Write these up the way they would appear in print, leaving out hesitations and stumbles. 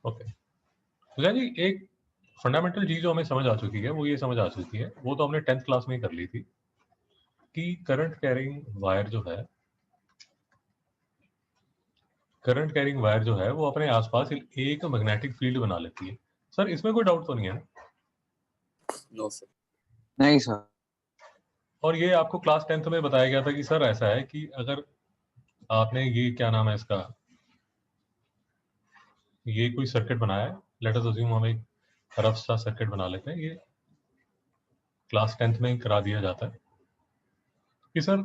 Okay, तो जी एक fundamental चीज जो हमें समझ आ चुकी है वो ये समझ आ चुकी है, वो तो हमने 10th क्लास में ही कर ली थी कि करंट कैरिंग वायर जो है वो अपने आसपास एक मैग्नेटिक फील्ड बना लेती है। सर इसमें कोई डाउट तो नहीं है ना? No sir. नहीं सर। और ये आपको क्लास 10th में बताया गया था कि सर ऐसा है कि अगर आपने ये क्या नाम है इसका, ये कोई सर्किट बनाया है, लेट अस अज्यूम हम एक रफ सा सर्किट बना लेते हैं, ये क्लास 10th में ही करा दिया जाता है कि सर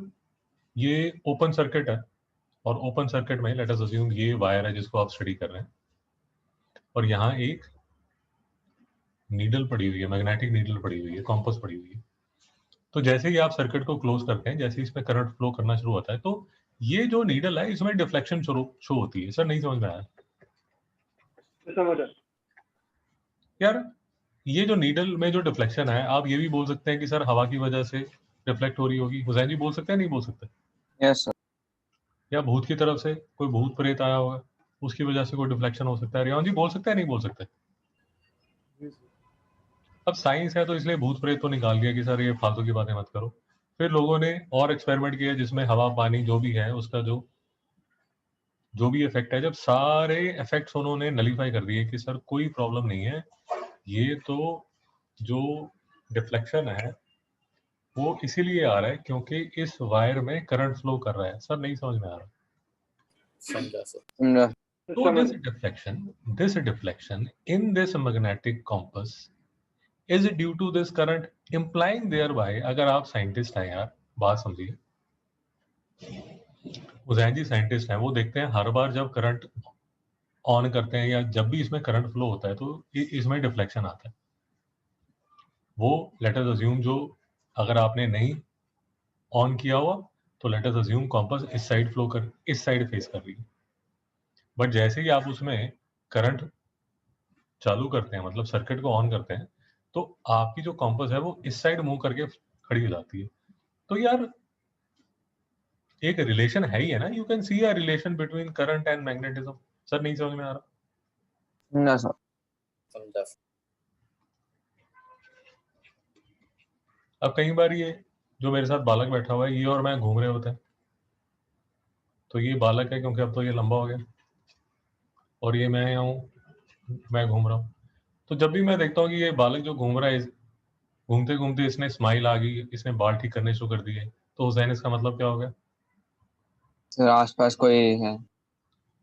ये ओपन सर्किट है, और ओपन सर्किट में लेट अस अज्यूम ये वायर है जिसको आप स्टडी कर रहे हैं, और यहाँ एक नीडल पड़ी हुई है, मैग्नेटिक नीडल पड़ी हुई है, कॉम्पस पड़ी हुई है। तो जैसे ही आप सर्किट को क्लोज करते हैं, जैसे ही इसमें करंट फ्लो करना शुरू होता है, तो ये जो नीडल है इसमें डिफ्लेक्शन शो होती है। सर नहीं समझ में आया? समझ आया यार ये जो नीडल में जो डिफ्लेक्शन है, आप ये भी बोल सकते हैं कि सर हवा की वजह से रिफ्लेक्ट हो रही होगी। हुसैन जी बोल सकते हैं, नहीं बोल सकते? Yes sir. या भूत की तरफ से कोई भूत प्रेत आया होगा, उसकी वजह से कोई डिफ्लेक्शन हो सकता है। रियान जी बोल सकते हैं, नहीं बोल सकते? अब साइंस है तो इसलिए भूत प्रेत तो निकाल दिया कि सर ये फालतू की बातें मत करो। फिर लोगों ने और एक्सपेरिमेंट किया जिसमें हवा पानी जो भी है उसका जो भी इफेक्ट है, जब सारे इफेक्ट्स उन्होंने नलीफाई कर दिए कि सर कोई प्रॉब्लम नहीं है, ये तो जो डिफ्लेक्शन है वो इसीलिए आ रहा है क्योंकि इस वायर में करंट फ्लो कर रहा है। सर नहीं समझ में आ रहा? समझा सर। समझा। तो this deflection in this magnetic compass is due to this current, implying thereby, अगर आप साइंटिस्ट हैं यार, बात समझिए, उजैन जी साइंटिस्ट हैं, वो देखते हैं हर बार जब करंट ऑन करते हैं या जब भी इसमें करंट फ्लो होता है तो इसमें डिफ्लेक्शन आता है। वो लेट अस अज्यूम जो अगर आपने नहीं ऑन किया हुआ तो लेट अस अज्यूम कॉम्पस इस साइड फेस कर रही है, बट जैसे ही आप उसमें करंट चालू करते हैं, मतलब सर्किट को ऑन करते हैं, तो आपकी जो कॉम्पस है वो इस साइड मूव करके खड़ी हो जाती है। तो यार एक रिलेशन है ही है ना, you can see a relation between current and magnetism. Sir नहीं समझ में आ रहा? समझा सर। समझा सर। अब कई बार ये जो मेरे साथ बालक बैठा हुआ है, ये और मैं घूम रहे होते हैं, तो ये बालक है क्योंकि अब तो ये लंबा हो गया, और ये मैं हूँ, मैं घूम रहा हूँ। तो जब भी मैं देखता हूँ कि ये बालक जो घूम रहा है, घूमते घूमते इसने स्माइल आ गई, इसने बाल ठीक करने शुरू कर दिए, तो हुसैन इसका मतलब क्या हो गया? सर आसपास कोई है।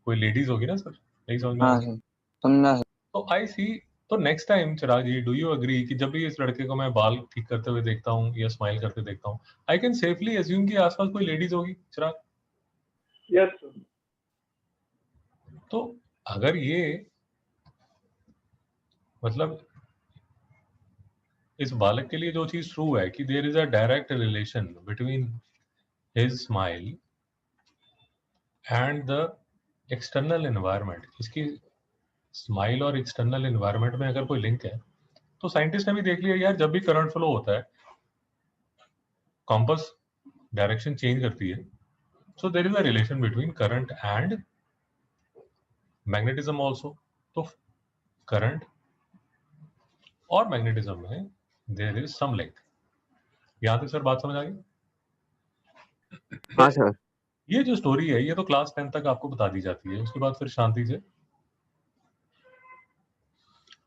कोई लेडीज होगी ना सर? नहीं समझ में आ हाँ रहा? सर। समझा सर। तो आई सी, तो next time Chirag ji, do you agree कि जब भी इस लड़के को मैं बाल ठीक करते हुए देखता हूँ या स्माइल करते देखता हूँ, आई कैन सेफली अज्यूम कि आसपास कोई लेडीज होगी? चिराग, यस सर। तो अगर ये मतलब इस बालक के लिए जो चीज ट्रू है कि there is a direct relation between his smile and the external environment, इसकी स्माइल और एक्सटर्नल एनवायरनमेंट में अगर कोई लिंक है, तो साइंटिस्ट ने भी देख लिया यार, जब भी करंट फ्लो होता है कॉम्पस डायरेक्शन चेंज करती है, so there is a relation between current and magnetism also. तो करंट और मैग्नेटिज्म में देयर इज सम लिंक। यहां तक सर बात समझ आ गई? हाँ सर। ये जो स्टोरी है ये तो क्लास 10 तक आपको बता दी जाती है, उसके बाद फिर शांति से।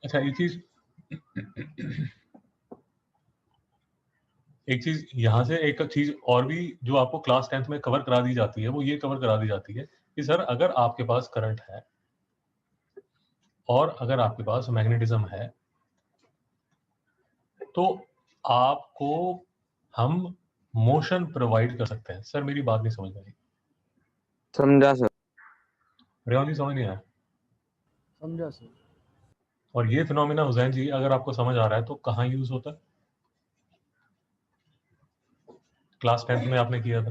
अच्छा एक चीज यहाँ से, एक चीज और भी जो आपको क्लास 10th में कवर करा दी जाती है, वो ये कवर करा दी जाती है कि सर अगर आपके पास करंट है और अगर आपके पास मैग्नेटिज्म है, तो आपको हम मोशन प्रोवाइड कर सकते हैं। सर मेरी बात नहीं समझ में आई? समझा सर। रेवान जी समझ नहीं आया? समझा सर। और ये फिनोमिना हुसैन जी अगर आपको समझ आ रहा है तो कहाँ यूज होता है? क्लास 10th में आपने किया था।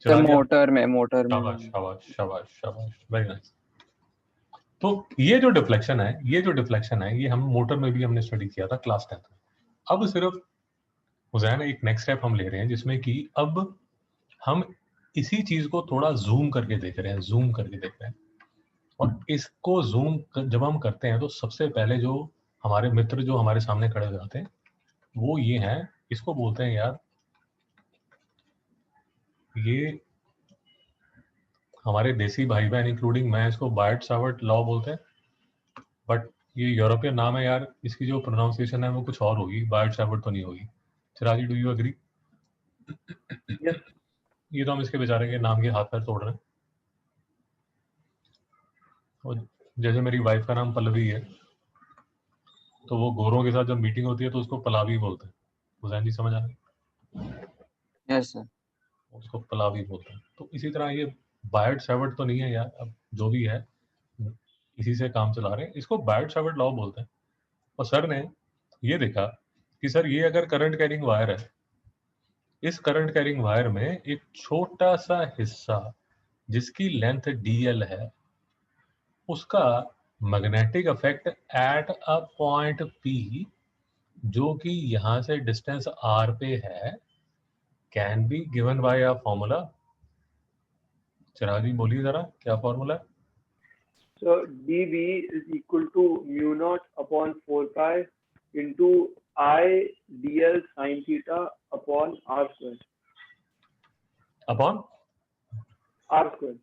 सर चिराग जी, मोटर में शाबाश शाबाश शाबाश शाबाश, वेरी नाइस। तो ये जो डिफ्लेक्शन है ये हम मोटर में भी हमने स्टडी किया था क्लास 10th में। अब सिर्फ हुसैन एक नेक्स्ट स्टेप हम ले रहे हैं जिसमें कि अब हम इसी चीज को थोड़ा जूम करके देख रहे हैं, और इसको जूम जब हम करते हैं तो सबसे पहले जो हमारे मित्र जो हमारे सामने खड़े हो जाते हैं वो ये हैं, इसको बोलते हैं यार, ये हमारे देसी भाई बहन इंक्लूडिंग मैं इसको बायट सावर्ट लॉ बोलते हैं, बट ये यूरोपियन नाम है यार, इसकी जो प्रोनाउंसिएशन है वो कुछ और होगी, बायट सावर्ट तो नहीं होगी। चिराजी, डू यू एग्री? Yes. ये तो हम इसके बेचारे के नाम के हाथ पैर तोड़ रहे हैं। और जैसे मेरी वाइफ का नाम पल्लवी है, तो वो गोरों के साथ जब मीटिंग होती है तो उसको पलावी बोलते हैं। हुसैन जी समझ आ रहे हैं? Yes sir. उसको पलावी बोलते हैं। तो इसी तरह ये बायट सावर्ट तो नहीं है यार, अब जो भी है इसी से काम चला रहे हैं, इसको बायट सावर्ट लॉ बोलते हैं। और सर ने ये देखा कि सर ये अगर करंट कैरिंग वायर है, इस करंट कैरिंग वायर में एक छोटा सा हिस्सा जिसकी लेंथ dl है, उसका magnetic effect at a point p जो कि यहां से डिस्टेंस r पे है, can be given by a formula. चिराजी बोलिए जरा क्या फॉर्मूला है? So dV is equal to mu naught upon 4 pi into I dl sin theta upon r square. Upon R square.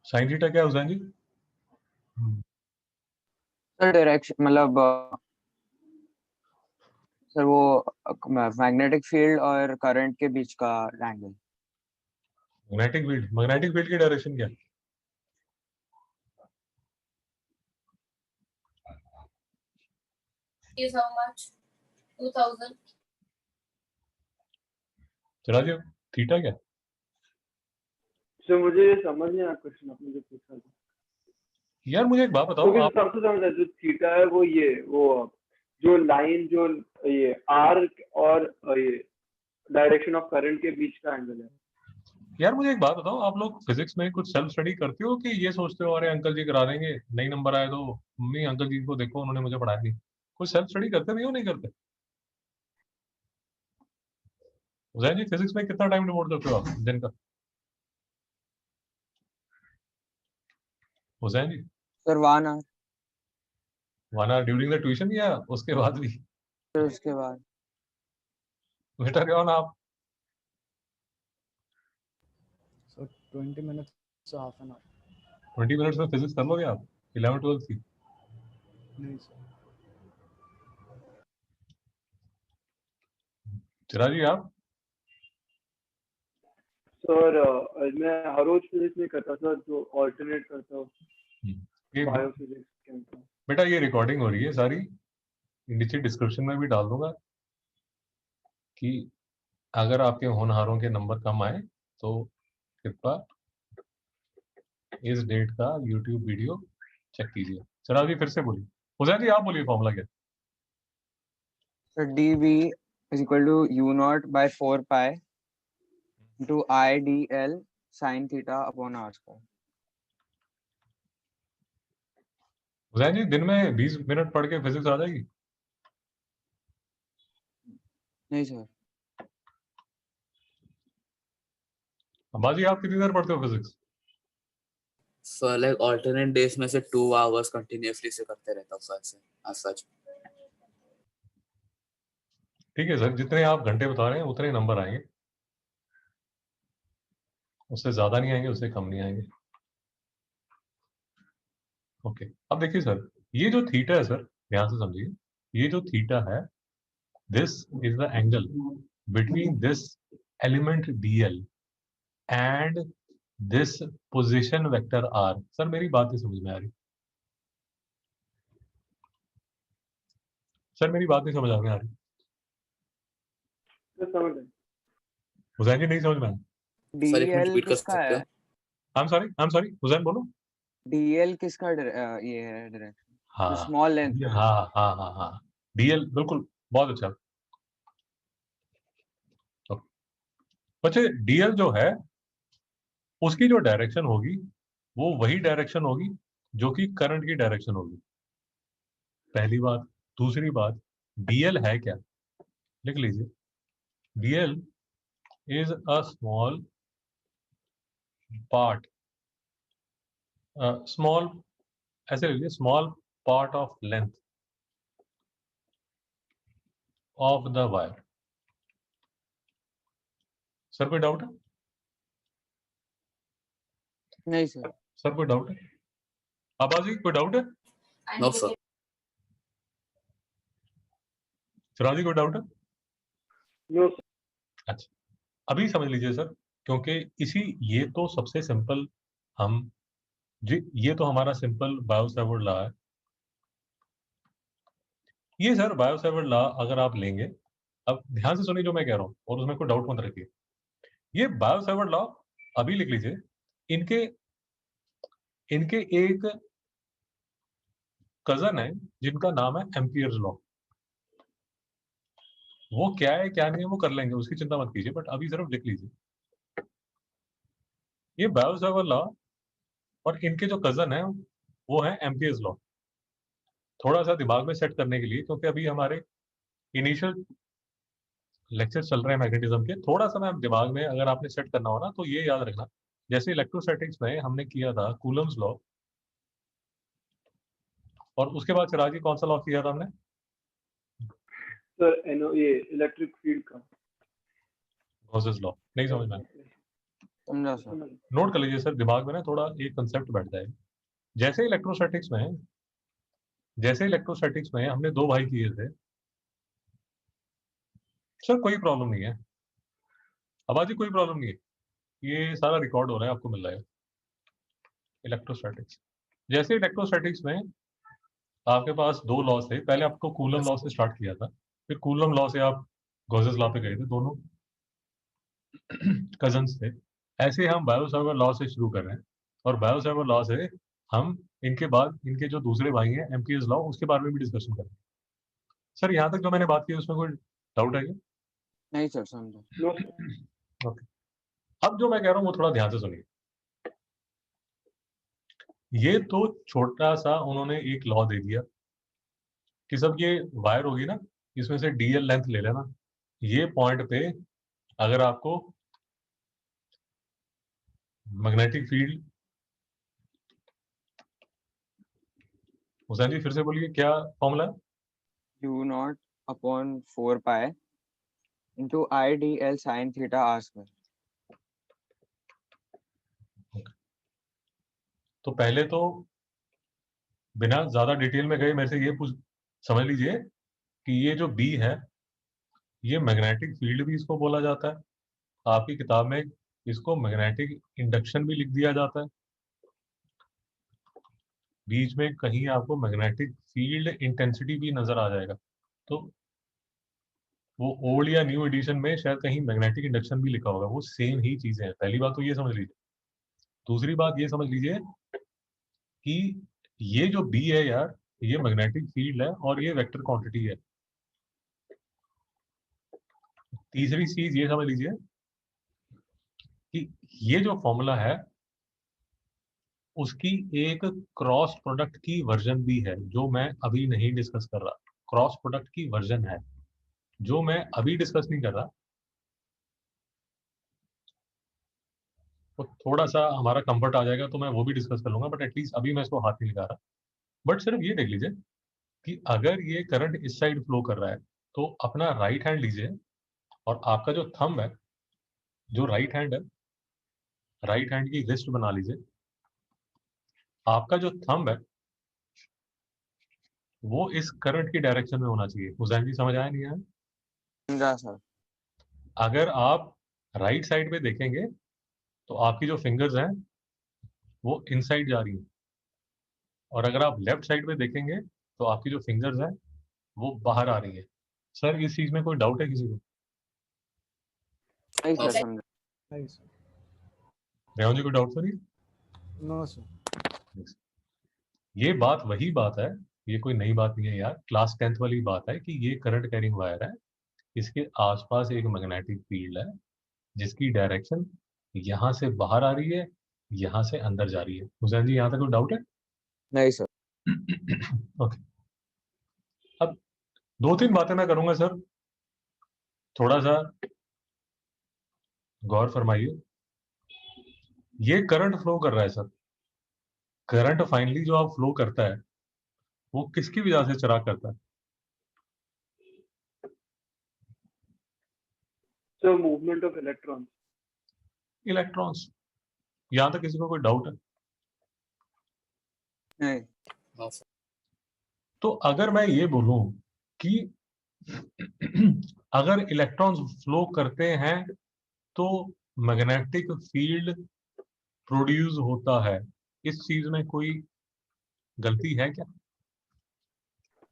Sine theta क्या है Hussain ji? Sir direction मतलब sir वो magnetic field और करंट के बीच का एंगल। मैग्नेटिक फील्ड की direction क्या है? Is how much? 2000. चिराजी थीटा क्या है? So मुझे ये समझ नहीं आया क्वेश्चन आपने जो पूछा था। यार मुझे एक बात बताओ, क्योंकि आप सबसे समझ जो थीटा है वो जो लाइन जो ये आर्क और ये डायरेक्शन ऑफ करंट के बीच का एंगल है। यार मुझे एक बात बताओ, आप लोग फिजिक्स में कुछ सेल्फ स्टडी करते हो कि ये सोचते हो अरे अंकल जी करा देंगे, नई नंबर आए तो मम्मी अंकल जी को देखो उन्होंने मुझे पढ़ाया नहीं? कुछ सेल्फ स्टडी करते नहीं हो, नहीं करते? हुसैन जी फिजिक्स में कितना टाइम डिवोट करते हो आप दिन का? Hussain ji sir 1 hour. 1 hour during the tuition या उसके बाद भी? फिर उसके बाद बेटा क्या हो ना आप? So 20 minutes to half an hour. 20 minutes में फिजिक्स कर लोगे आप 11th 12th की? नहीं सर। चिराजी आप? सर मैं हर रोज फिजिक्स नहीं करता सर, जो ऑल्टरनेट करता हूँ ये बायो फिजिक्स के। बेटा ये रिकॉर्डिंग हो रही है सारी, नीचे डिस्क्रिप्शन में भी डाल दूंगा कि अगर आपके होनहारों के नंबर कम आए तो कृपया इस डेट का यूट्यूब वीडियो चेक कीजिए। चलो अभी फिर से बोलिए, हुसैन जी आप बोलिए फॉर्मूला क्या? Sir dv is equal to u naught by 4 pi into I dl sin theta upon r square। Hussain ji दिन में 20 मिनट पढ़ के फिजिक्स आ जाएगी? नहीं सर। अंबाजी आप कितनी देर पढ़ते हो physics? For like alternate days में से 2 hours continuously से करते रहता हूँ सर से as such। ठीक है सर, जितने आप घंटे बता रहे हैं उतने नंबर आएंगे, उससे ज्यादा नहीं आएंगे, उससे कम नहीं आएंगे। ओके अब देखिए सर, ये जो थीटा है सर ध्यान से समझिए, ये जो थीटा है this is the angle between this element dl and this position vector r। Sir मेरी बात नहीं समझ में आ रही? सर मेरी बात नहीं समझ में आ रही? तो समझ गए। हुसैन जी नहीं समझ में आ रही? सर एक मिनट dl रिपीट कर किसका सकते है? हो? आई एम सॉरी हुसैन बोलो। dl किसका ये है डायरेक्शन? हाँ स्मॉल लेंथ। हाँ हाँ हाँ हाँ dl बिल्कुल, बहुत अच्छा। बच्चे dl जो है उसकी जो डायरेक्शन होगी वो वही डायरेक्शन होगी जो कि करंट की डायरेक्शन होगी, पहली बात। दूसरी बात, dl है क्या, लिख लीजिए, dl is a small part small, ऐसे लीजिए, small part of length of the wire. Sir कोई डाउट है? नहीं सर। सर कोई डाउट है? आबाजी कोई डाउट है? No sir. चिराजी कोई डाउट है? नो अच्छा, अभी समझ लीजिए सर, क्योंकि ये तो सबसे सिंपल, हम जी ये तो हमारा सिंपल बायो-सैवर्ट लॉ है। ये सर बायो-सैवर्ट लॉ अगर आप लेंगे, अब ध्यान से सुनिए जो मैं कह रहा हूँ और उसमें कोई डाउट मत रखिए। ये बायो-सैवर्ट लॉ अभी लिख लीजिए। इनके इनके एक कजन है जिनका नाम है एम्पियर्स लॉ। वो क्या है क्या नहीं है वो कर लेंगे, उसकी चिंता मत कीजिए, बट अभी सिर्फ लिख लीजिए। ये बायो-सैवर्ट लॉ और इनके जो कजन है वो है एम्पियर्स लॉ। थोड़ा सा दिमाग में सेट करने के लिए, क्योंकि अभी हमारे इनिशियल लेक्चर चल रहे हैं मैग्नेटिज्म के, थोड़ा सा मैं दिमाग में अगर आपने सेट करना हो ना तो ये याद रखना, जैसे इलेक्ट्रोस्टैटिक्स में हमने किया था कूलम्स लॉ, और उसके बाद चिराजी कौन सा लॉ किया था हमने? सर, एनो ये इलेक्ट्रिक फील्ड का गॉसेस लॉ। नहीं समझ में? समझा सर। नोट कर लीजिए सर, दिमाग में ना थोड़ा एक कंसेप्ट बैठ जाए। जैसे इलेक्ट्रोस्टैटिक्स में हमने दो भाई किए थे सर, कोई प्रॉब्लम नहीं है आबादी, कोई प्रॉब्लम नहीं है, ये सारा रिकॉर्ड हो रहा है, आपको मिल जाएगा। इलेक्ट्रोस्टैटिक्स, जैसे इलेक्ट्रोस्टैटिक्स में आपके पास दो लॉ थे, पहले आपको कूलम लॉ से स्टार्ट किया था, फिर कूलम लॉ से आप गॉसेस लॉ पे गए थे, दोनों कजन्स थे। ऐसे हम बायो-सैवर्ट लॉ से शुरू कर रहे हैं, और बायो-सैवर्ट लॉ से हम इनके बाद इनके जो दूसरे भाई हैं एम्पियर्स लॉ, उसके बारे में भी डिस्कशन करेंगे। सर यहाँ तक जो मैंने बात की उसमें कोई डाउट है क्या? नहीं सर, समझा। No sir. ओके, अब जो मैं कह रहा हूँ वो थोड़ा ध्यान से सुनिए। ये तो छोटा सा उन्होंने एक लॉ दे दिया कि सब ये वायर होगी ना, इसमें से डीएल लेंथ ले लेना, ये पॉइंट पे अगर आपको मैग्नेटिक फील्ड, हुसैन जी फिर से बोलिए क्या फॉर्मूला है? u0 upon 4 pi into I dl sin theta r square। तो पहले तो बिना ज्यादा डिटेल में गए मेरे से ये पूछ समझ लीजिए कि ये जो बी है, ये मैग्नेटिक फील्ड भी इसको बोला जाता है, आपकी किताब में इसको मैग्नेटिक इंडक्शन भी लिख दिया जाता है, बीच में कहीं आपको मैग्नेटिक फील्ड इंटेंसिटी भी नजर आ जाएगा। तो वो ओल्ड या न्यू एडिशन में शायद कहीं मैग्नेटिक इंडक्शन भी लिखा होगा, वो सेम ही चीजें हैं। पहली बात तो ये समझ लीजिए। दूसरी बात ये समझ लीजिए कि ये जो बी है यार, ये मैग्नेटिक फील्ड है और ये वेक्टर क्वांटिटी है। तीसरी चीज ये समझ लीजिए कि ये जो फॉर्मूला है उसकी एक क्रॉस प्रोडक्ट की वर्जन भी है, जो मैं अभी नहीं डिस्कस कर रहा। क्रॉस प्रोडक्ट की वर्जन है जो मैं अभी डिस्कस नहीं कर रहा, तो थोड़ा सा हमारा कंफर्ट आ जाएगा तो मैं वो भी डिस्कस कर लूंगा, बट एटलीस्ट अभी मैं इसको हाथ नहीं लगा रहा। बट सिर्फ ये देख लीजिए कि अगर ये करंट इस साइड फ्लो कर रहा है तो अपना राइट हैंड लीजिए, और आपका जो थंब है, जो राइट हैंड है, राइट हैंड की रिस्ट बना लीजिए। आपका जो थंब है वो इस करंट की डायरेक्शन में होना चाहिए। हुसैन जी समझ आया नहीं आया? समझा सर। अगर आप राइट साइड पे देखेंगे तो आपकी जो फिंगर्स हैं वो इनसाइड जा रही हैं, और अगर आप लेफ्ट साइड पे देखेंगे तो आपकी जो फिंगर्स हैं वो बाहर आ रही है। सर इस चीज में कोई डाउट है किसी को? नहीं सर, Okay. समझा। नहीं सर। रेवंत जी कोई डाउट सर? No sir. ये बात वही बात है, ये कोई नई बात नहीं है यार, क्लास 10th वाली बात है कि ये करंट कैरिंग वायर है, इसके आसपास एक मैग्नेटिक फील्ड है जिसकी डायरेक्शन यहाँ से बाहर आ रही है, यहाँ से अंदर जा रही है। हुसैन जी यहाँ तक कोई डाउट है? नहीं सर। ओके, अब दो तीन बातें मैं करूंगा सर, थोड़ा सा गौर फरमाइए। ये करंट फ्लो कर रहा है सर, करंट फाइनली जो आप फ्लो करता है वो किसकी वजह से चला करता है? So movement of electrons. Electrons. यहां तक किसी को कोई डाउट है? नहीं। हाँ सर। तो अगर मैं ये बोलूं कि अगर इलेक्ट्रॉन्स फ्लो करते हैं तो मैग्नेटिक फील्ड प्रोड्यूस होता है, इस चीज में कोई गलती है क्या?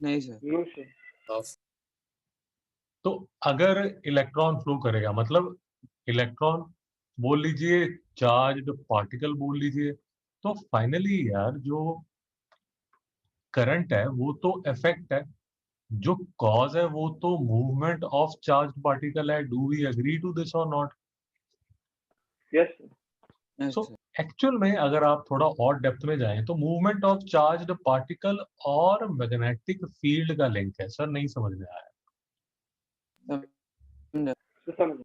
नहीं सर। No sir. हाँ तो अगर इलेक्ट्रॉन फ्लो करेगा मतलब इलेक्ट्रॉन बोल लीजिए, चार्ज्ड पार्टिकल बोल लीजिए, तो फाइनली यार जो करंट है वो तो इफेक्ट है, जो कॉज है वो तो मूवमेंट ऑफ चार्ज्ड पार्टिकल है। Do we agree to this और not? Yes sir. Yes, so sir. Actual में अगर आप थोड़ा और डेप्थ में जाएं तो मूवमेंट ऑफ चार्ज्ड पार्टिकल और मैग्नेटिक फील्ड का लिंक है। सर नहीं समझ में आया? So समझ।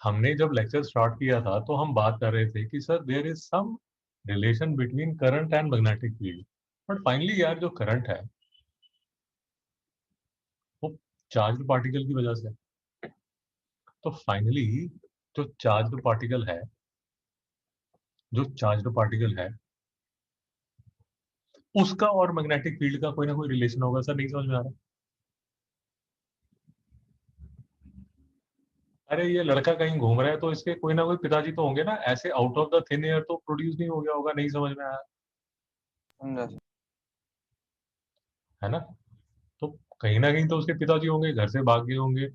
हमने जब लेक्चर स्टार्ट किया था तो हम बात कर रहे थे कि sir there is some relation between current and magnetic field, but finally यार जो करंट है वो चार्ज्ड पार्टिकल की वजह से है। तो फाइनली जो चार्ज्ड पार्टिकल है, जो चार्ज्ड पार्टिकल है उसका और मैग्नेटिक फील्ड का कोई ना कोई रिलेशन होगा। सर नहीं समझ में आ रहा? अरे ये लड़का कहीं घूम रहा है तो इसके कोई ना कोई पिताजी तो होंगे ना, ऐसे out of the thin air तो प्रोड्यूस नहीं हो गया होगा। नहीं समझ में आया? समझा सर। है ना? तो कहीं ना कहीं तो उसके पिताजी होंगे, घर से भाग गए होंगे,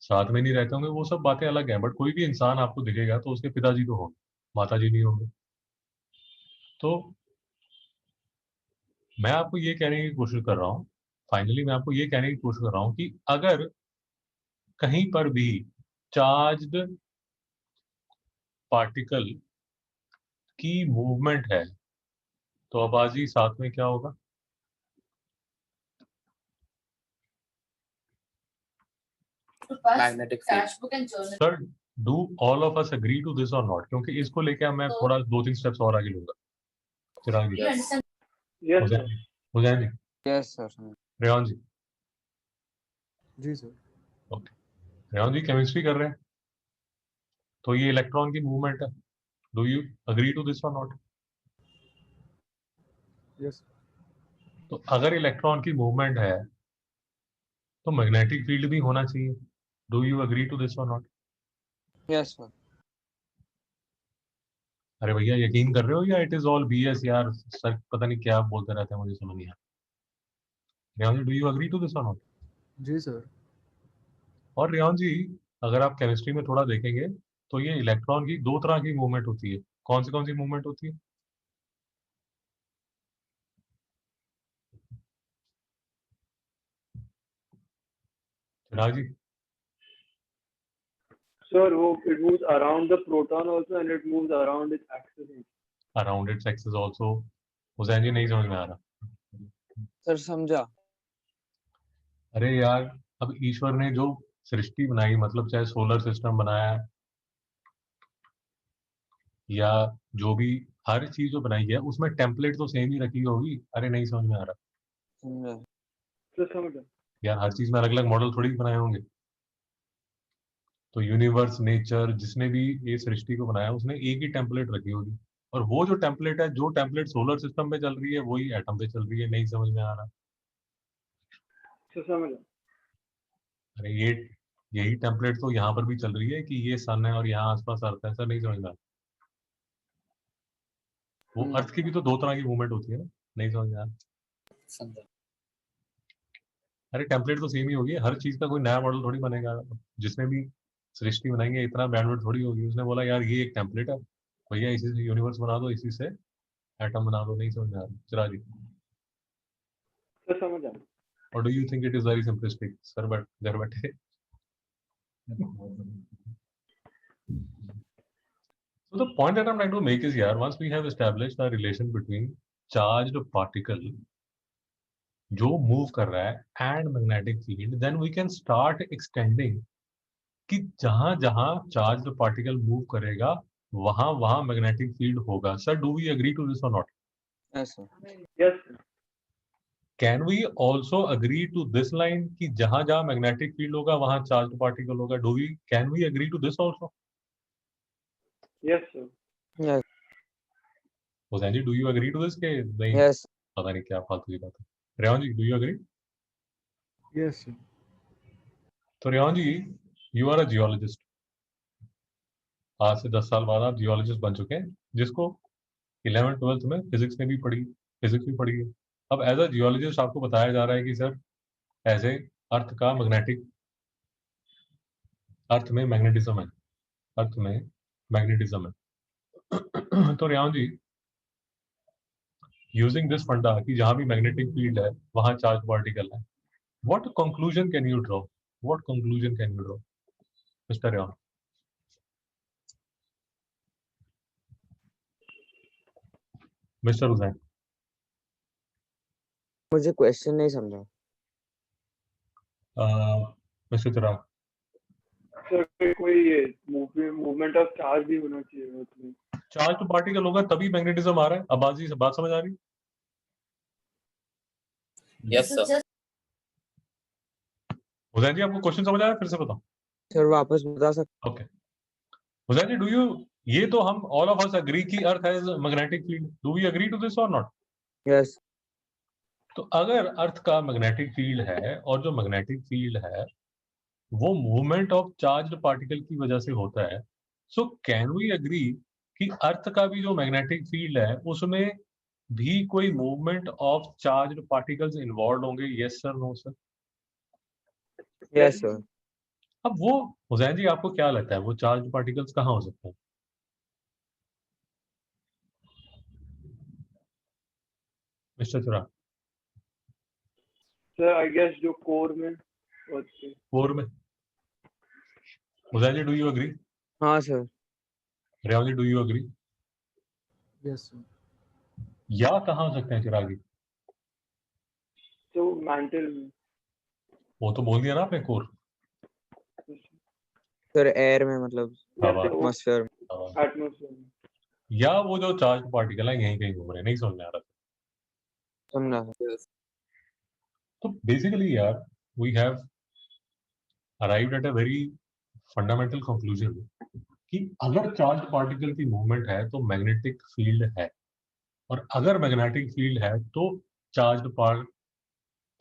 साथ में नहीं रहते होंगे, वो सब बातें अलग हैं, बट कोई भी इंसान आपको दिखेगा तो उसके पिताजी तो होंगे, माताजी नहीं होंगे। तो मैं आपको ये कहने की कोशिश कर रहा हूँ, फाइनली मैं आपको ये कहने की कोशिश कर रहा हूँ कि अगर कहीं पर भी चार्ज्ड पार्टिकल की मूवमेंट है तो आबाजी साथ में क्या होगा? To pass Magnetic field. cash book and journal. Sir do all of us agree to this और नॉट? क्योंकि इसको लेकर मैं तो- थोड़ा 2-3 स्टेप्स और आगे लूंगा। चिराग जी, You understand? Yes sir. Hussain ji, Yes sir. समझा। रेहान जी। जी sir. Okay, Rehan ji chemistry कर रहे हैं तो ये इलेक्ट्रॉन की मूवमेंट है। Do you agree to this और नॉट? यस तो अगर इलेक्ट्रॉन की मूवमेंट है तो मैग्नेटिक फील्ड भी होना चाहिए। Do you agree to this और नॉट? Yes sir. अरे भैया यकीन कर रहे हो या इट इज ऑल बीएस यार? सर पता नहीं क्या बोलते रहते हैं, मुझे समझ नहीं आता। Rehan ji, do you agree to this और नॉट? जी सर। और रेहान जी, अगर आप केमिस्ट्री में थोड़ा देखेंगे तो ये इलेक्ट्रॉन की दो तरह की मूवमेंट होती है। कौन सी मूवमेंट होती है? चिराग जी, Sir, it moves around the proton also and it moves around its axis. Around its axis also. Hussain ji नहीं समझ में आ रहा? सर समझा। अरे यार, अब ईश्वर ने जो सृष्टि बनाई, मतलब चाहे सोलर सिस्टम बनाया या जो भी हर चीज जो बनाई है उसमें टेम्पलेट तो सेम ही रखी होगी। अरे नहीं समझ में आ रहा? समझा। So समझा। यार हर चीज में अलग अलग मॉडल थोड़ी बनाए होंगे। तो यूनिवर्स, नेचर, जिसने भी ये सृष्टि को बनाया उसने एक ही टेम्पलेट रखी होगी, और वो जो टेम्पलेट है, जो टेम्पलेट सोलर सिस्टम में चल रही है वही एटम पे चल रही है। नहीं समझ में आ रहा? So समझा। अरे ये यही टेम्पलेट तो यहाँ पर भी चल रही है कि ये सन है और यहाँ आसपास अर्थ है। सर नहीं समझ में आ रहा? वो अर्थ की भी तो दो तरह की मूवमेंट होती है ना। नहीं समझ में आ रहा? समझा। अरे टेम्पलेट तो सेम ही होगी, हर चीज का कोई नया मॉडल थोड़ी बनेगा। जिसने भी सृष्टि बनाएंगे इतना बैंडविड्थ थोड़ी होगी। उसने बोला यार ये एक टेम्पलेट है भैया, इसी से यूनिवर्स बना दो, इसी से एटम बना दो। नहीं समझ में आ रहा? चिराग जी, So समझा। और do you think it is very simplistic? Sir but घर बैठे So the point that I'm trying to make is, यार, once we have established a relation between charged particle जो मूव कर रहा है and magnetic field, then we can start extending कि जहां जहां चार्ज्ड पार्टिकल मूव करेगा वहां मैग्नेटिक फील्ड होगा. Sir, do we agree to this और not? Yes, sir. Yes, sir. Can we also agree to this line कि जहां जहां मैग्नेटिक फील्ड होगा वहां चार्ज पार्टिकल होगा? Can we agree to this also? Yes, sir. Yes. Hussain ji, do you agree to this? के नहीं, Yes. पता नहीं क्या फालतू की बात है. Rehan ji, do you agree? Yes, sir. तो Rehan ji, you are a geologist. आज से 10 साल बाद आप जियोलॉजिस्ट बन चुके हैं, जिसको 11th-12th में फिजिक्स भी पढ़ी है. अब एज अ जियोलॉजिस्ट आपको बताया जा रहा है कि सर ऐसे अर्थ में मैग्नेटिज्म है. तो रेहान जी, यूजिंग दिस फंडा कि जहां भी मैग्नेटिक फील्ड है वहां चार्ज पार्टिकल है, what conclusion can you draw? Mister Rehan? Mister Hussain? मुझे क्वेश्चन नहीं समझा. मिस्टर चिराग? सर कोई मूवमेंट ऑफ चार्ज भी होना चाहिए उसमें. चार्ज तो पार्टिकल होगा तभी मैग्नेटिज्म आ रहा है. अब्बासी से बात समझ आ रही? Yes So sir. just Hussain ji, आपको क्वेश्चन समझ आया? फिर से बताओ. सर वापस बता सकते? ओके. हुसैन जी, ये तो हम ऑल ऑफ अस एग्री कि earth has magnetic field. Do we agree to this और नॉट? Yes. तो अगर अर्थ का मैग्नेटिक फील्ड है और जो मैग्नेटिक फील्ड है वो मूवमेंट ऑफ चार्ज्ड पार्टिकल की वजह से होता है, सो कैन वी एग्री कि अर्थ का भी जो मैग्नेटिक फील्ड है उसमें भी कोई movement of charged particles involve होंगे? Yes sir, no sir? Yes, sir. अब वो हुसैन जी, आपको क्या लगता है वो चार्ज पार्टिकल्स कहाँ हो सकते हैं? Mister Chirag? Sir I guess जो कोर में होते. कोर में. Hussain ji, do you agree? हाँ sir. Rehan ji, do you agree? Yes, sir. या कहाँ हो सकते हैं चिराग जी? तो मैंटल में. वो तो बोल दिया ना आपने, कोर. सर एयर में मतलब हवा. एटमॉस्फेयर में. एटमोसफेयर में. या वो जो चार्ज पार्टिकल है यहीं कहीं घूम रहे हैं. नहीं समझ में आ रहा. समझा. तो बेसिकली यार, we have arrived at a very fundamental conclusion कि अगर चार्ज पार्टिकल की मूवमेंट है तो मैग्नेटिक फील्ड है, और अगर मैग्नेटिक फील्ड है तो चार्ज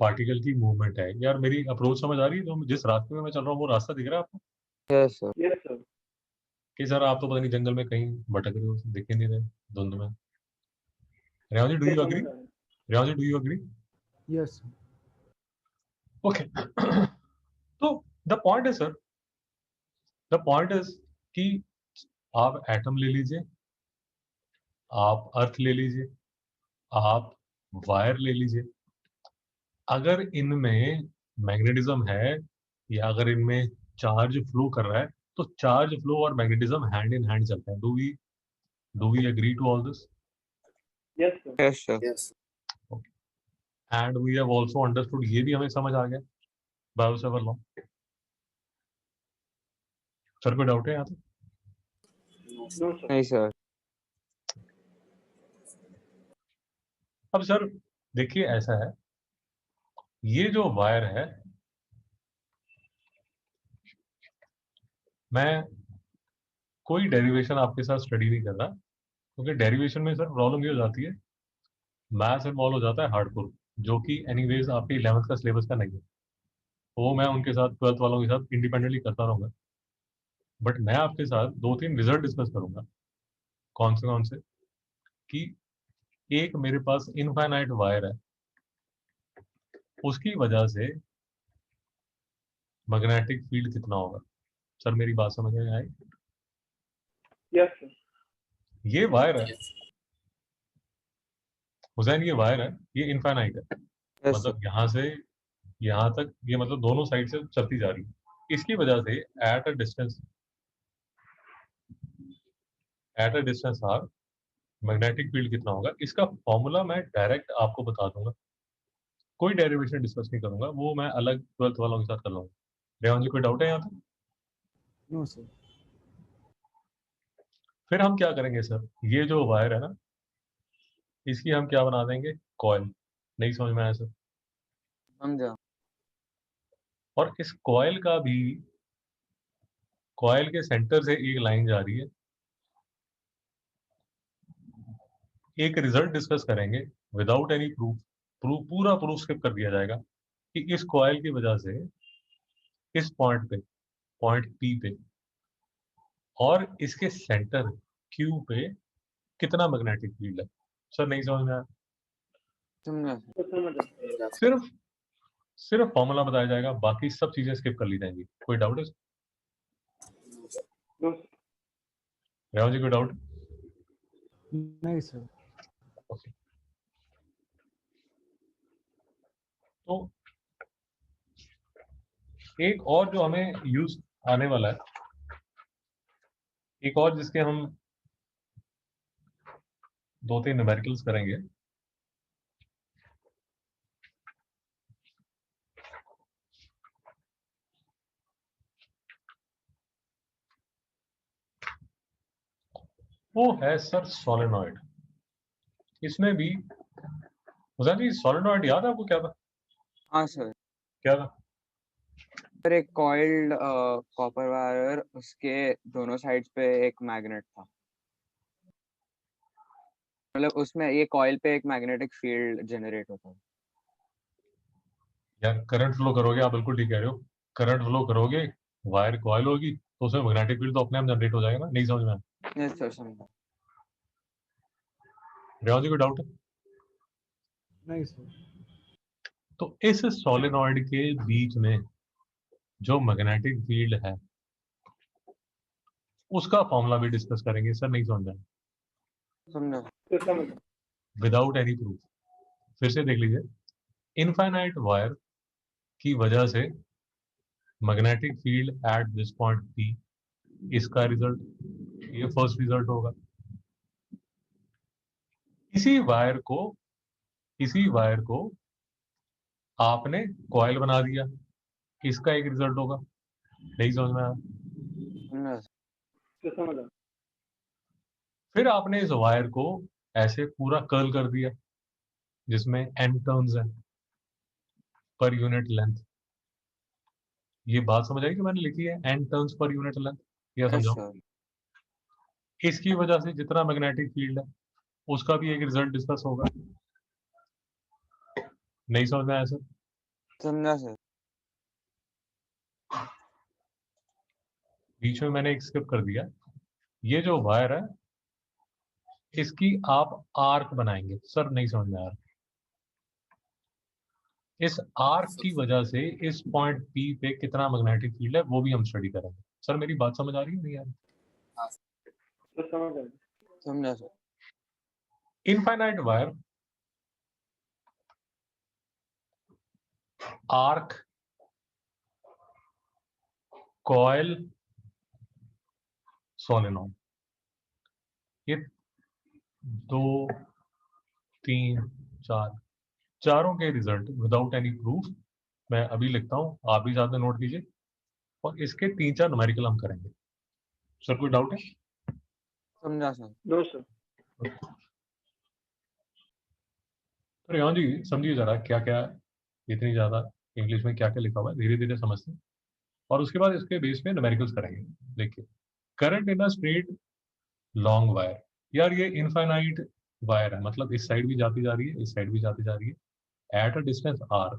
पार्टिकल की मूवमेंट है. यार, मेरी अप्रोच समझ आ रही है? जो जिस रास्ते में मैं चल रहा हूँ वो रास्ता दिख रहा है आपको? Yes, sir. Yes sir. कि सर आप तो पता नहीं जंगल में कहीं भटक रहे हो, दिख ही नहीं रहे धुंध में. Rehan ji, do you agree? Rehan ji, do you agree? Yes, sir. Okay. तो द पॉइंट इज सर, कि आप एटम ले लीजिए, आप अर्थ ले लीजिए, आप वायर ले लीजिए. अगर इनमें मैग्नेटिज्म है या अगर इनमें चार्ज फ्लो कर रहा है तो चार्ज फ्लो और मैग्नेटिज्म हैंड इन हैंड चलते हैं. Do we agree to all this? Yes sir. Yes, sir. Yes. And we have also understood, ये भी हमें समझ आ गया, बायोसेवर लॉ. सर, कोई डाउट है यहाँ पे? No sir. नहीं सर. अब सर देखिए, ऐसा है, ये जो वायर है, मैं कोई डेरिवेशन आपके साथ स्टडी नहीं कर रहा, क्योंकि डेरिवेशन में सर प्रॉब्लम ये हो जाती है, मैथ्स इन्वॉल्व हो जाता है हार्डकोर, जो कि एनीवेज आपके 11th का सिलेबस का नहीं है. वो मैं उनके साथ 12th वालों के साथ इंडिपेंडेंटली करता रहूँगा. बट मैं आपके साथ 2-3 रिजल्ट डिस्कस करूंगा. कौन से? कि एक मेरे पास इनफाइनाइट वायर है, उसकी वजह से मैग्नेटिक फील्ड कितना होगा. सर, मेरी बात समझ में आई? Yes sir. ये वायर है हुसैन, ये वायर है, ये इनफाइनाइट है. Yes, sir. मतलब यहाँ से यहाँ तक ये मतलब दोनों साइड से चलती जा रही है. इसकी वजह से at a distance r magnetic field कितना होगा, इसका फॉर्मूला मैं डायरेक्ट आपको बता दूंगा. कोई डेरिवेशन डिस्कस नहीं करूंगा, वो मैं अलग 12th वालों के साथ कर लूंगा. रेहान जी, कोई डाउट है यहाँ पे? No, sir. फिर हम क्या करेंगे सर, ये जो वायर है ना, इसकी हम क्या बना देंगे, कॉइल। नहीं समझ में आया सर? समझा। और इस कॉइल का भी, कॉइल के सेंटर से एक लाइन जा रही है। एक रिजल्ट डिस्कस करेंगे विदाउट एनी प्रूफ, पूरा प्रूफ स्किप कर दिया जाएगा कि इस कॉइल की वजह से इस पॉइंट पे, पॉइंट पी पे और इसके सेंटर क्यू पे कितना मैग्नेटिक फील्ड है। सर नहीं समझ में आया? समझा। तो समझ सिर्फ सिर्फ फॉर्मूला बताया जाएगा, बाकी सब चीजें स्किप कर ली जाएंगी। कोई डाउट है? नो रेवान जी कोई डाउट? नहीं सर। ओके, तो एक और जो हमें यूज आने वाला है, एक और जिसके हम 2-3 न्यूमेरिकल्स करेंगे, वो है सर सोलेनॉइड। इसमें भी हुसैन जी, सोलेनॉइड याद है आपको क्या था? हाँ सर। क्या था? सर एक कॉइल्ड कॉपर वायर, उसके दोनों साइड्स पे एक मैग्नेट था। मतलब उसमें ये कॉइल पे एक मैग्नेटिक फील्ड जनरेट होता है। यार करंट फ्लो करोगे, आप बिल्कुल ठीक कह रहे हो। करंट फ्लो करोगे, वायर कॉइल होगी, तो उसमें मैग्नेटिक फील्ड तो अपने आप जनरेट हो जाएगा ना। नहीं समझ में आया? यस सर, समझा। रेवान जी कोई डाउट है? नहीं सर। तो इस सोलेनॉइड के बीच में जो मैग्नेटिक फील्ड है, उसका फॉर्मूला भी डिस्कस करेंगे। सर नहीं समझ आया? समझा। तो समझ विदाउट एनी प्रूफ। फिर से देख लीजिए, इनफाइनाइट वायर की वजह से magnetic field at this point P, इसका रिजल्ट, ये फर्स्ट रिजल्ट होगा। इसी वायर को, इसी वायर को आपने कॉइल बना दिया, इसका एक रिजल्ट होगा। नहीं समझ में आया? समझा। तो समझ फिर आपने इस वायर को ऐसे पूरा कर्ल कर दिया, जिसमें n टर्न्स है पर यूनिट लेंथ। ये बात समझ आई कि मैंने लिखी है n turns per unit length, या यस समझाओ? सर। इसकी वजह से जितना मैग्नेटिक फील्ड है, उसका भी एक रिजल्ट डिस्कस होगा। नहीं समझ में आया सर? समझा सर। बीच में मैंने एक स्किप कर दिया। ये जो वायर है, इसकी आप आर्क बनाएंगे। सर नहीं समझ में आ रहा? इस आर्क की वजह से इस पॉइंट पी पे कितना मैग्नेटिक फील्ड है, वो भी हम स्टडी करेंगे। सर मेरी बात समझ आ रही है नहीं यार? तो समझ समझा sir. Infinite wire, arc, coil, solenoid, ये 2, 3, 4, चारों के रिजल्ट विदाउट एनी प्रूफ मैं अभी लिखता हूँ, आप भी साथ में नोट कीजिए। और इसके 3-4 न्यूमेरिकल हम करेंगे। सर कोई डाउट है? समझा सर। No sir. तो रेवान जी समझिए जरा, क्या क्या इतनी ज्यादा इंग्लिश में क्या क्या लिखा हुआ है, धीरे धीरे समझते हैं और उसके बाद इसके बेस पे न्यूमेरिकल्स करेंगे। देखिए, current in a straight long wire. यार ये इनफाइनाइट वायर है, मतलब इस साइड भी जाती जा रही है, इस साइड भी जाती जा रही है। At a distance r,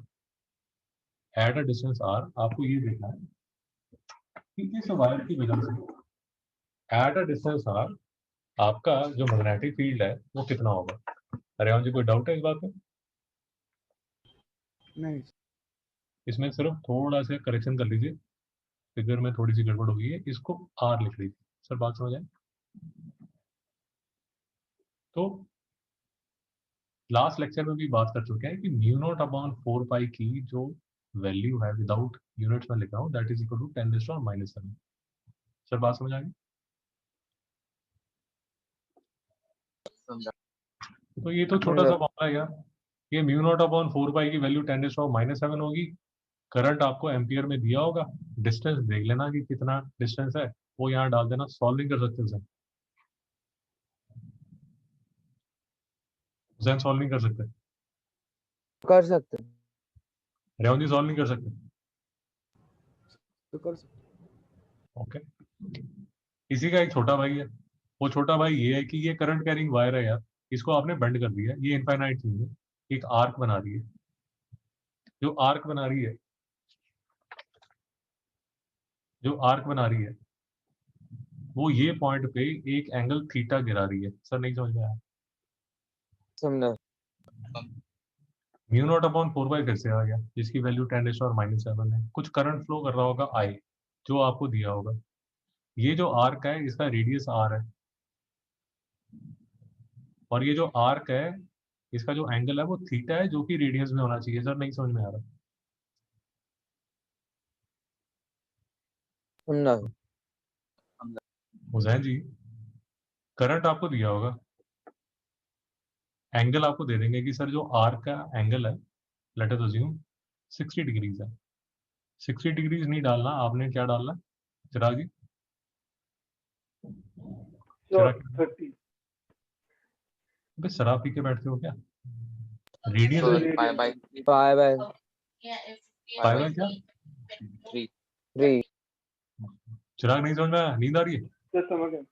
at a distance r आपको ये देखना है कि इस वायर की वजह से एट अ डिस्टेंस आर आपका जो मैग्नेटिक फील्ड है वो कितना होगा। रेवान जी कोई डाउट है इस बात में? नहीं इसमें सिर्फ थोड़ा सा करेक्शन कर लीजिए, फिगर में थोड़ी सी गड़बड़ हो गई है, इसको आर लिख लीजिए। सर बात समझ आए? तो लास्ट लेक्चर में भी बात कर चुके हैं कि म्यू नॉट अपॉन 4 पाई की जो वैल्यू है विदाउट यूनिट्स में लिख रहा हूँ, दैट इज इक्वल टू 10⁻⁻⁷। सर बात समझ आ गई? समझा। तो ये तो छोटा सा फॉर्मूला है यार। ये म्यू नॉट अपॉन 4 पाई की वैल्यू 10⁻⁻7 होगी। करंट आपको एम्पियर में दिया होगा, डिस्टेंस देख लेना कि कितना डिस्टेंस है, वो यहाँ डाल देना, सॉल्विंग कर सकते हैं सर। हुसैन सॉल्व नहीं कर सकते, कर सकते हैं। रेवंत जी सॉल्व नहीं कर सकते। तो कर सकते। ओके, इसी का एक छोटा भाई है, वो छोटा भाई ये है कि ये करंट कैरिंग वायर है यार, इसको आपने बेंड कर दिया, ये इनफाइनाइट चीज है, एक आर्क बना रही है, जो आर्क बना रही है, जो आर्क बना रही है वो ये पॉइंट पे एक एंगल थीटा गिरा रही है। सर नहीं समझ में आया? समझा। म्यू नॉट अपॉन 4 बाई फिर से आ गया, जिसकी वैल्यू 10⁻⁻7 है। कुछ करंट फ्लो कर रहा होगा आई, जो आपको दिया होगा। ये जो आर्क है इसका रेडियस आर है, और ये जो आर्क है इसका जो एंगल है वो थीटा है, जो कि रेडियस में होना चाहिए। सर नहीं समझ में आ रहा? समझा। हुसैन जी, करंट आपको दिया होगा, एंगल आपको दे देंगे कि सर जो आर्क का एंगल है लेट अस अज्यूम 60 डिग्रीज है। 60 डिग्रीज नहीं डालना, आपने क्या डालना है चिराग जी? So चिराग 30. अबे शराब पी के बैठते हो क्या? रेडियस So में pi by pi by pi by क्या? 3. 3। चिराग नहीं समझ में आया? नींद आ रही है? Just समझ गए.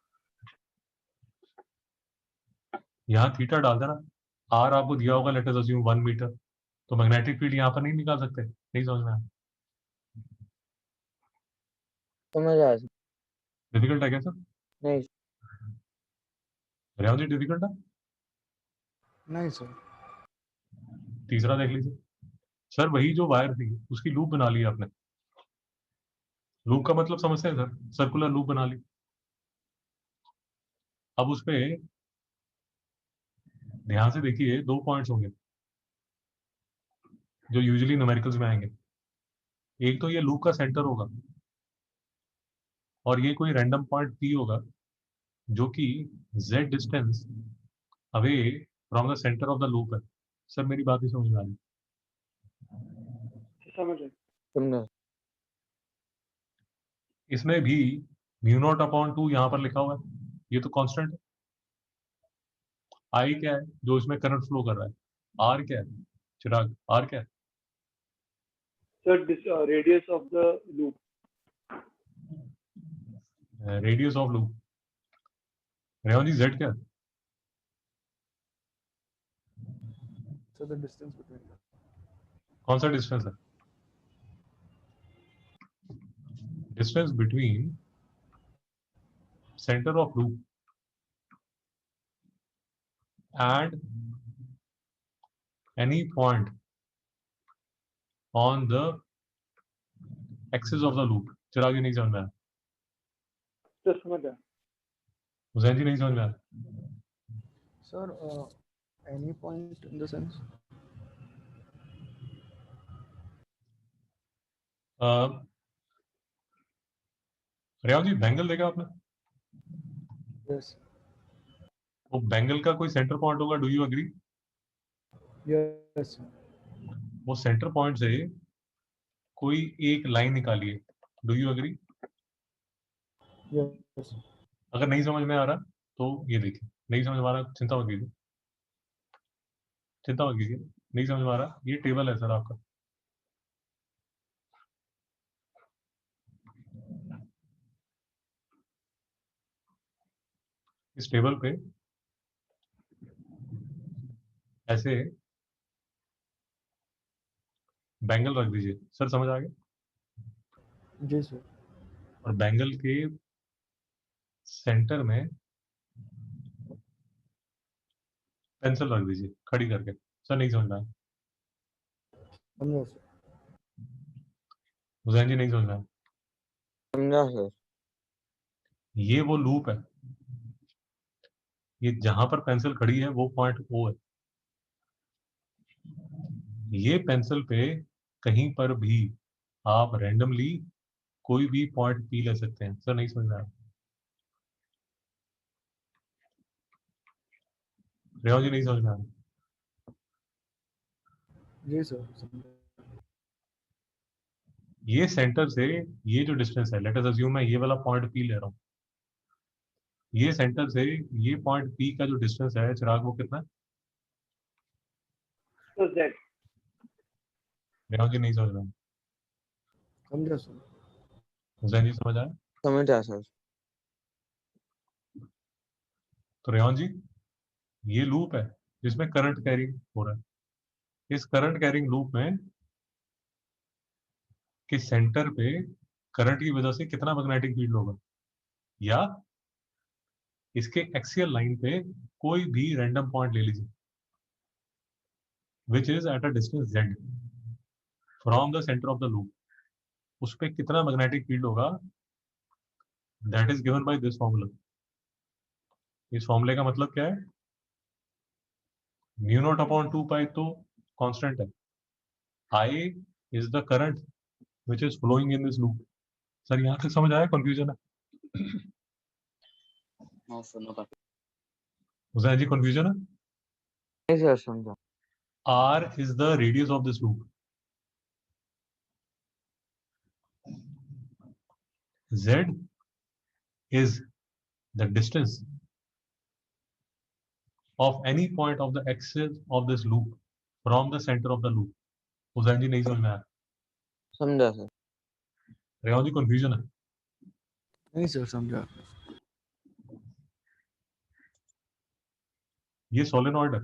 यहाँ थीटा डाल देना, आर आपको दिया होगा लेट अस अज्यूम 1 मीटर, तो मैग्नेटिक फील्ड यहाँ पर नहीं निकाल सकते? नहीं समझ में आया? समझ आया। डिफिकल्ट है क्या सर? नहीं। रेवंत जी डिफिकल्ट है? नहीं सर। तीसरा देख लीजिए सर, वही जो वायर थी उसकी लूप बना ली आपने। लूप का मतलब समझते हैं सर? सर्कुलर लूप बना ली। अब उस पे ध्यान से देखिए, 2 पॉइंट्स होंगे जो यूजुअली न्यूमेरिकल्स में आएंगे। एक तो ये लूप का सेंटर होगा, और ये कोई रैंडम पॉइंट पी होगा जो कि z distance away from the centre of the loop है। सर मेरी बात ही समझ में आ रही? समझ गए. समझा। इसमें भी म्यू नॉट अपॉन 2 यहाँ पर लिखा हुआ है, ये तो कांस्टेंट है। आई क्या है जो इसमें करंट फ्लो कर रहा है? आर क्या है चिराग? आर क्या है? So this radius of the loop. Radius of loop. Revanth ji z क्या है? So the distance between them. कौन सा डिस्टेंस है? Distance between centre of loop and any point on the axis of the loop। चिराग जी नहीं समझ में आया? Just समझ गया. हुसैन जी नहीं समझ में आया? Sir, any point in the sense? Revanth ji bangle देखा आपने? Yes. वो बैंगल का कोई सेंटर पॉइंट होगा, डू यू एग्री? Yes. वो सेंटर पॉइंट से कोई एक लाइन निकालिए, डू यू एग्री? Yes. अगर नहीं समझ में आ रहा तो ये देखिए, नहीं समझ में आ रहा चिंता मत कीजिए, चिंता मत कीजिए। नहीं समझ में आ रहा, ये टेबल है सर आपका, इस टेबल पे ऐसे बैंगल रख दीजिए। सर समझ आ गया? जी सर। और बैंगल के सेंटर में पेंसिल रख दीजिए खड़ी करके। सर नहीं समझ में आया? समझा सर। हुसैन जी नहीं समझ में आया? समझा सर। ये वो लूप है, ये जहां पर पेंसिल खड़ी है वो पॉइंट ओ है। ये पेंसिल पे कहीं पर भी आप रैंडमली कोई भी पॉइंट पी ले सकते हैं। सर नहीं समझ में आया? रेवंत जी नहीं समझ में आया? जी सर समझा। ये सेंटर से ये जो डिस्टेंस है, लेट अस अज्यूम मैं ये वाला पॉइंट पी ले रहा हूँ, ये सेंटर से ये पॉइंट पी का जो डिस्टेंस है चिराग वो कितना है? So Z. रेहान जी नहीं समझ रहा, समझा सर। हुसैन जी समझ आया? समझ आया सर। तो रेहान जी ये लूप है जिसमें करंट कैरिंग हो रहा है। इस करंट कैरिंग लूप में कि सेंटर पे करंट की वजह से कितना मैग्नेटिक फील्ड होगा, या इसके एक्सियल लाइन पे कोई भी रैंडम पॉइंट ले लीजिए which is eight a distance z from the centre of the loop, उस पे कितना मैग्नेटिक फील्ड होगा, that is given by this formula. इस फॉर्मूले का मतलब क्या है, म्यू नॉट अपॉन 2 पाई तो कांस्टेंट है, I is the current which is flowing in this loop. Sir यहाँ तक समझ आया, कंफ्यूजन है? हाँ सुनो काफी। हुसैन जी कंफ्यूजन है? नहीं सर समझा। R is the radius of this loop. Z is the distance of any point of the axis of this loop from the center of the loop. Hussain ji नहीं समझ में आया? समझा सर। रेहान जी कंफ्यूजन है? नहीं सर समझा। ये सोलेनॉइड है,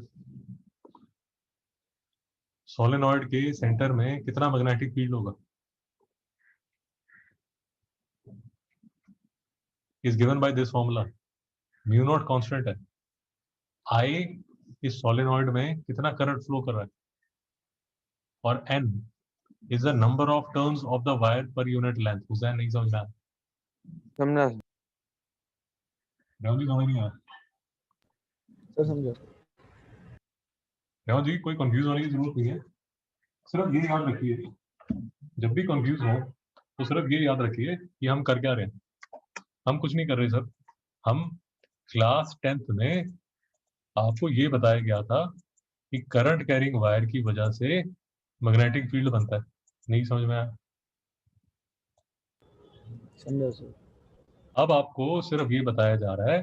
सोलेनॉइड के सेंटर में कितना मैग्नेटिक फील्ड होगा is given by this formula. Mu naught constant है, I इस सोलेनॉइड में कितना करंट फ्लो कर रहा है, और N is the number of turns of the wire per unit length. Hussain नहीं समझ में आया? समझा सर। रेहान जी समझ नहीं आया? सर समझा। रेहान जी कोई कंफ्यूज होने की जरूरत नहीं है, सिर्फ ये याद रखिए, जब भी कंफ्यूज हो तो सिर्फ ये याद रखिए कि हम कर क्या रहे हैं। हम कुछ नहीं कर रहे सर, हम क्लास 10th में आपको ये बताया गया था कि करंट कैरिंग वायर की वजह से मैग्नेटिक फील्ड बनता है। नहीं समझ में आया? समझा सर। अब आपको सिर्फ ये बताया जा रहा है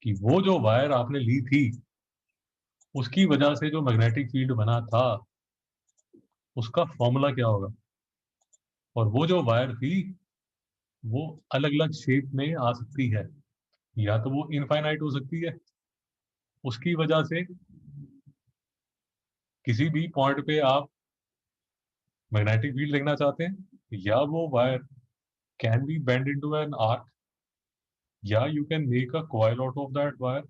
कि वो जो वायर आपने ली थी उसकी वजह से जो मैग्नेटिक फील्ड बना था उसका फॉर्मूला क्या होगा, और वो जो वायर थी वो अलग अलग शेप में आ सकती है, या तो वो इनफाइनाइट हो सकती है, उसकी वजह से किसी भी पॉइंट पे आप मैग्नेटिक फील्ड देखना चाहते हैं, या वो wire can be bend into an arc, या you can make a coil out of that wire,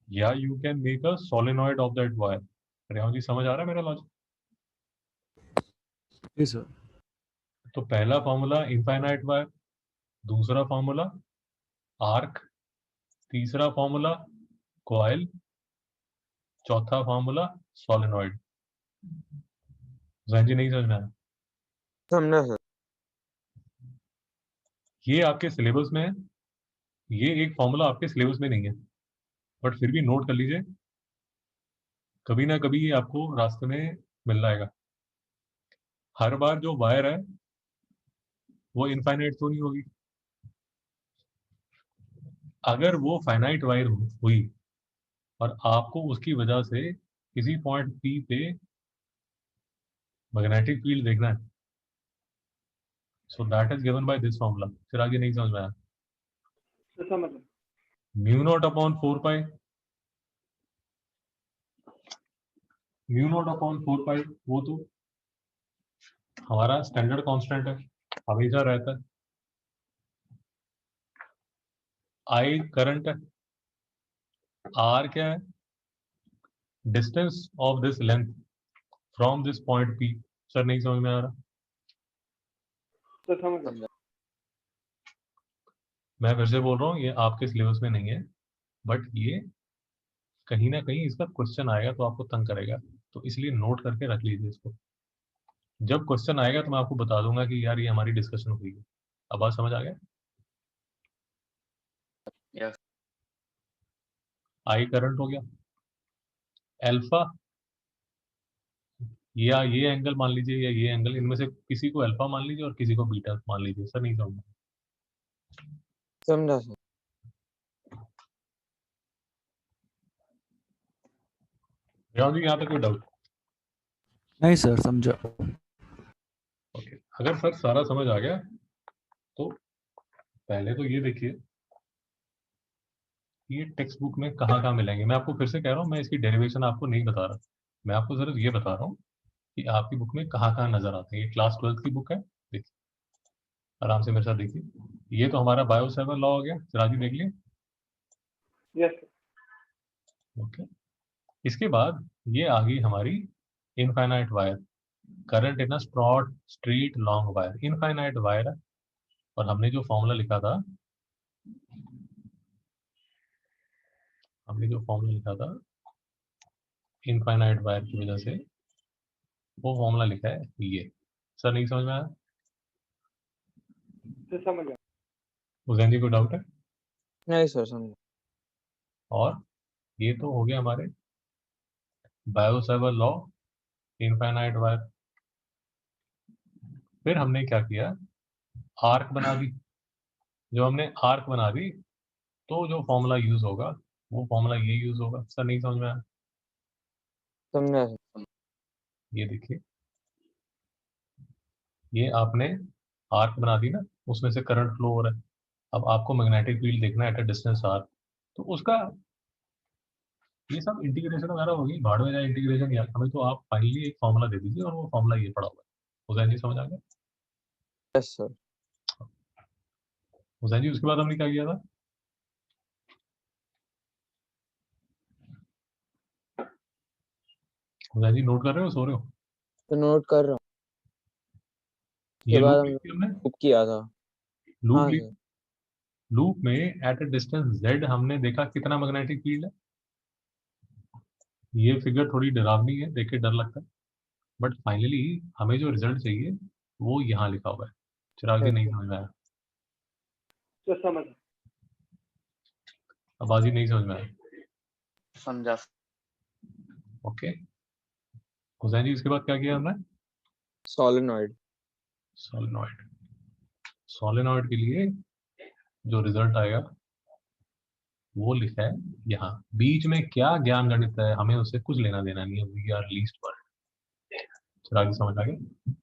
या you can make a solenoid of that wire. Rehan ji समझ आ रहा है मेरा लॉजिक? जी सर। तो पहला फॉर्मूला इनफाइनाइट वायर, दूसरा फॉर्मूला आर्क, तीसरा फॉर्मूला कॉइल, चौथा फॉर्मूला सोलेनॉइड। जी नहीं समझ में आया? समझा सर। ये आपके सिलेबस में है, ये एक फॉर्मूला आपके सिलेबस में नहीं है, बट फिर भी नोट कर लीजिए, कभी ना कभी ये आपको रास्ते में मिल जाएगा। हर बार जो वायर है वो इनफाइनाइट तो नहीं होगी, अगर वो फाइनाइट वायर हुई और आपको उसकी वजह से किसी पॉइंट पी पे मैग्नेटिक फील्ड देखना है, so that is given by this formula. फिर आगे नहीं समझ में आया? तो समझ लो। म्यू नॉट अपॉन 4 पाई, म्यू नॉट अपॉन 4 पाई वो तो हमारा स्टैंडर्ड कांस्टेंट है, हमेशा रहता है। आई करंट है, आर क्या है, distance of this length from this point P. Sir नहीं समझ में आ रहा? तो समझ लो। समझा। मैं फिर से बोल रहा हूँ, ये आपके सिलेबस में नहीं है, बट ये कहीं ना कहीं इसका क्वेश्चन आएगा तो आपको तंग करेगा, तो इसलिए नोट करके रख लीजिए इसको। जब क्वेश्चन आएगा तो मैं आपको बता दूंगा कि यार ये हमारी डिस्कशन हुई है। अब बात समझ आ गया? यस। आई करंट हो गया, अल्फा या ये एंगल मान लीजिए या ये एंगल, इनमें से किसी को अल्फा मान लीजिए और किसी को बीटा मान लीजिए। सर नहीं समझ। समझा सर। यहाँ तक कोई डाउट? नहीं सर समझा। ओके, अगर सर सारा समझ आ गया तो पहले तो ये देखिए ये टेक्स्ट बुक में कहाँ कहाँ मिलेंगे। मैं आपको फिर से कह रहा हूँ, मैं इसकी डेरिवेशन आपको नहीं बता रहा, मैं आपको सिर्फ ये बता रहा हूँ कि आपकी बुक में कहाँ कहाँ नजर आते हैं। ये क्लास 12th की बुक है, देखिए आराम से मेरे साथ देखिए। ये तो हमारा बायो सेवन लॉ हो गया, चिराजी देख लिए। Yes sir. ओके, इसके बाद ये आ गई हमारी infinite wire, current in a straight long wire. Infinite wire है और हमने जो फॉर्मूला लिखा था, इनफाइनाइट वायर की वजह से वो फॉर्मूला लिखा है ये। सर नहीं समझ में आया? सर समझ गया। उजैन जी को डाउट है? नहीं सर समझा। और ये तो हो गया हमारे Biot Savart law, infinite wire. फिर हमने क्या किया, आर्क बना दी। जब हमने आर्क बना दी तो जो फॉर्मूला यूज होगा वो फॉर्मूला ये यूज होगा। सर नहीं समझ में आया? समझा सर। ये देखिए, ये आपने आर्क बना दी ना, उसमें से करंट फ्लो हो रहा है। अब आपको मैग्नेटिक फील्ड देखना है एट अ डिस्टेंस आर, तो उसका ये सब इंटीग्रेशन वगैरह होगी, भाड़ में जाए इंटीग्रेशन। यार हमें तो आप फाइनली एक फॉर्मूला दे दीजिए और वो फॉर्मूला ये पड़ा हुआ है। हुसैन जी समझ आ गया? Yes sir. हुसैन जी उसके बाद हमने क्या किया था, हुसैन जी नोट कर रहे हो, सो रहे हो? तो नोट कर रहा हूँ। ये उसके बाद लूप हम लिखी हमने, लूप किया था। लूप हाँ ली। सर। लूप में एट अ डिस्टेंस जेड हमने देखा कितना मैग्नेटिक फील्ड है। ये फिगर थोड़ी डरावनी है, देख के डर लगता है, बट फाइनली हमें जो रिजल्ट चाहिए वो यहाँ लिखा हुआ है। चिराग जी यस नहीं सर। समझ में आया? सर समझ। आबाजी नहीं समझ में आया? समझा। ओके, हुसैन जी इसके बाद क्या किया हमने, सोलेनॉइड। सोलेनॉइड। सोलेनॉइड के लिए जो रिजल्ट आएगा वो लिखा है यहाँ। बीच में क्या ज्ञान गणित है हमें उससे कुछ लेना देना नहीं है, वी आर लीस्ट वर्ड। चिराग जी समझ आ गया?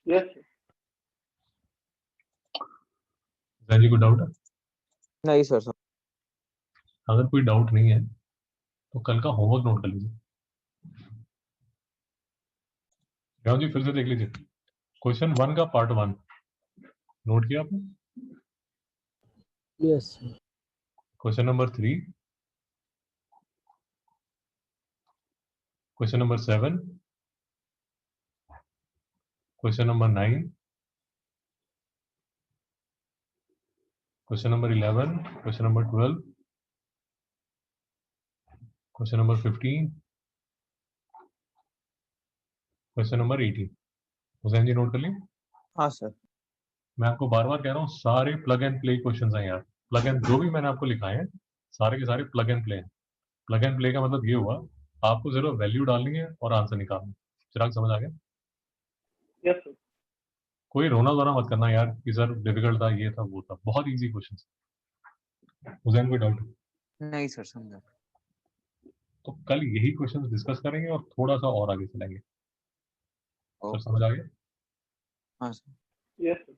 Yes sir. हुसैन जी को डाउट है? नहीं सर। अगर कोई डाउट नहीं है तो कल का होमवर्क नोट कर लीजिए। राव जी फिर से देख लीजिए, क्वेश्चन 1 का पार्ट 1 नोट किया आपने? Yes question number 3, question number 7, question number 9, question number 11, question number 12, question number 15, question number 18। Hussain ji note कर लिए? हाँ सर। मैं आपको बार बार कह रहा हूँ सारे प्लग एंड प्ले क्वेश्चंस हैं यार। प्लग एंड, जो भी मैंने आपको लिखाए हैं सारे के सारे प्लग एंड प्ले हैं। प्लग एंड प्ले का मतलब ये हुआ आपको सिर्फ वैल्यू डालनी है और आंसर निकालना है। चिराग समझ आ गया? Yes sir. कोई रोना धोना मत करना यार कि सर डिफिकल्ट था, ये था वो था, बहुत इजी क्वेश्चन। हुसैन कोई डाउट? नहीं सर समझा। तो कल यही क्वेश्चन डिस्कस करेंगे और थोड़ा सा और आगे चलेंगे। Sir okay. समझ आ गया? हाँ सर। Yes sir.